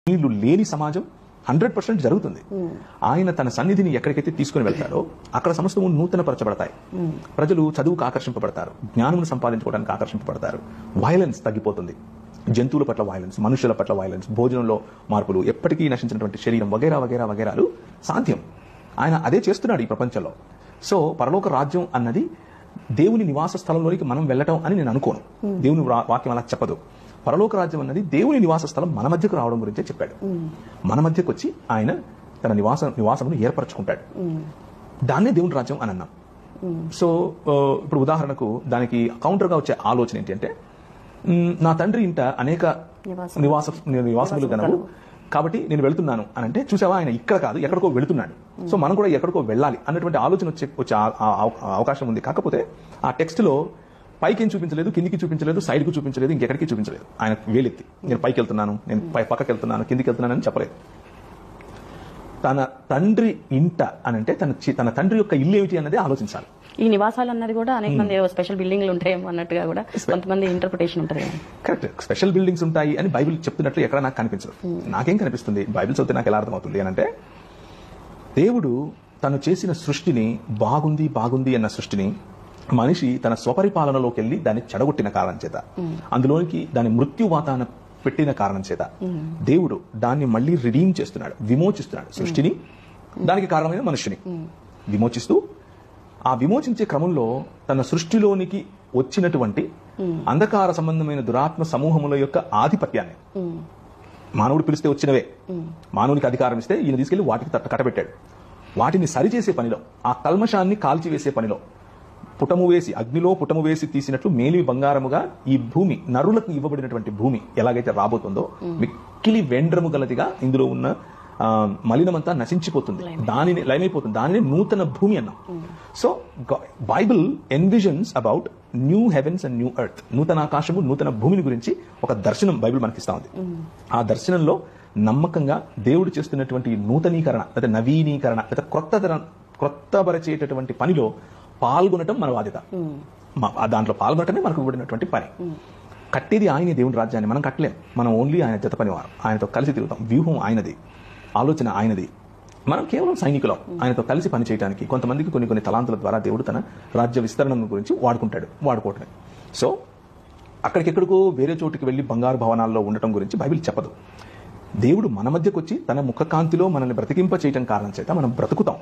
వీళ్ళు లేని సమాజం 100% జరుగుతుంది. ఆయన తన సన్నిధిని ఎక్కడికైతే తీసుకుని వెళ్తాడో అక్కడ సమస్తము నూతనపరచబడతాయి. ప్రజలు చదువుకు ఆకర్షింపబడతారు, జ్ఞానమును సంపాదించుకోవడానికి ఆకర్షింపబడతారు, వైలెన్స్ తగ్గిపోతుంది, జంతువుల పట్ల వైలెన్స్, మనుషుల పట్ల వైలెన్స్, భోజనంలో మార్పులు, ఎప్పటికీ నశించినటువంటి శరీరం వగేరా వగేరా వగేరాలు సాధ్యం. ఆయన అదే చేస్తున్నాడు ఈ ప్రపంచంలో. సో పరలోక రాజ్యం అన్నది దేవుని నివాస స్థలంలోనికి మనం వెళ్ళటం అని నేను అనుకోను. దేవుని వాక్యం అలా చెప్పదు. పరలోక రాజ్యం అన్నది దేవుని నివాస స్థలం మన మధ్యకు రావడం గురించే చెప్పాడు. మన మధ్యకు వచ్చి ఆయన తన నివాసమును ఏర్పరచుకుంటాడు. దాన్నే దేవుని రాజ్యం అని అన్నాం. సో ఇప్పుడు ఉదాహరణకు దానికి కౌంటర్గా వచ్చే ఆలోచన ఏంటి అంటే, నా తండ్రి ఇంట అనేక నివాసములు గనవు కాబట్టి నేను వెళుతున్నాను అని అంటే, చూసావా ఆయన ఇక్కడ కాదు ఎక్కడికో వెళుతున్నాడు, సో మనం కూడా ఎక్కడికో వెళ్ళాలి అన్నటువంటి ఆలోచన వచ్చే అవకాశం ఉంది. కాకపోతే ఆ టెక్స్ట్ లో పైకి ఏం చూపించలేదు, కిందికి చూపించలేదు, సైడ్ కు చూపించలేదు, ఇంకెక్కడికి చూపించలేదు. ఆయన వేలెత్తి నేను పైకి వెళ్తున్నాను, నేను పక్కకి వెళ్తున్నాను, కిందికి వెళ్తున్నాను అని చెప్పలేదు. తన తండ్రి ఇంట అని అంటే తన తండ్రి యొక్క ఇల్లు ఏమిటి అన్నది ఆలోచించాలి. ఈ నివాసాలు అన్నది కూడా అనేక మంది స్పెషల్ బిల్డింగ్లు ఉంటాయేమో అన్నట్టుగా కూడా కొంతమంది ఇంటర్ప్రిటేషన్ ఉంటుంది. కరెక్ట్, స్పెషల్ బిల్డింగ్స్ ఉంటాయి అని బైబిల్ చెప్తున్నట్లు ఎక్కడ నాకు కనిపించదు. నాకేం కనిపిస్తుంది, బైబిల్ చదివితే నాకు ఎలా అర్థమవుతుంది అని అంటే, దేవుడు తను చేసిన సృష్టిని బాగుంది బాగుంది అన్న సృష్టిని మనిషి తన స్వపరిపాలనలోకి వెళ్లి దాన్ని చెడగొట్టిన కారణం చేత, అందులోనికి దాని మృత్యువాతాన పెట్టిన కారణం చేత దేవుడు దాన్ని మళ్ళీ రిడీమ్ చేస్తున్నాడు, విమోచిస్తున్నాడు. సృష్టిని, దానికి కారణమైన మనుషుని విమోచిస్తూ, ఆ విమోచించే క్రమంలో తన సృష్టిలోనికి వచ్చినటువంటి అంధకార సంబంధమైన దురాత్మ సమూహముల యొక్క ఆధిపత్యాన్ని, మానవుడు పిలిస్తే వచ్చినవే, మానవునికి అధికారం ఇస్తే ఈయన తీసుకెళ్లి వాటికి కట్టబెట్టాడు. వాటిని సరిచేసే పనిలో, ఆ కల్మషాన్ని కాల్చివేసే పనిలో అగ్నిలో పుటము వేసి తీసినట్లు మేలి బంగారముగా ఈ భూమి, నరులకు ఇవ్వబడినటువంటి భూమి ఎలాగైతే రాబోతుందో మిక్కిలి వేండ్రము గలదిగా ఇందులో ఉన్న మలినమంతా నశించిపోతుంది, దానిని లయమైపోతుంది, దానిని నూతన భూమి అన్నాం. So Bible envisions about new heavens and new earth, నూతన ఆకాశము నూతన భూమిని గురించి ఒక దర్శనం బైబిల్ మనకిస్తా ఉంది. ఆ దర్శనంలో నమ్మకంగా దేవుడు చేస్తున్నటువంటి నూతనీకరణ లేదా నవీనీకరణ లేదా క్రొత్తపరిచేటటువంటి పనిలో పాల్గొనటం మన బాధ్యత. దాంట్లో పాల్గొనటమే మనకు ఇవ్వబడినటువంటి పని. కట్టేది ఆయనే దేవుని రాజ్యాన్ని, మనం కట్టలేం. మనం ఓన్లీ ఆయన జత పనివారు, ఆయనతో కలిసి తిరుగుతాం. వ్యూహం ఆయనది, ఆలోచన ఆయనది, మనం కేవలం సైనికులం ఆయనతో కలిసి పనిచేయడానికి. కొంతమందికి కొన్ని తలాంతుల ద్వారా దేవుడు తన రాజ్య విస్తరణ గురించి వాడుకోవటమే. సో అక్కడికెక్కడికో వేరే చోటుకి వెళ్లి బంగారు భవనాల్లో ఉండటం గురించి బైబిల్ చెప్పదు. దేవుడు మన మధ్యకు వచ్చి తన ముఖకాంతిలో మనల్ని బ్రతికింప చేయటం కారణం చేత మనం బ్రతుకుతాం.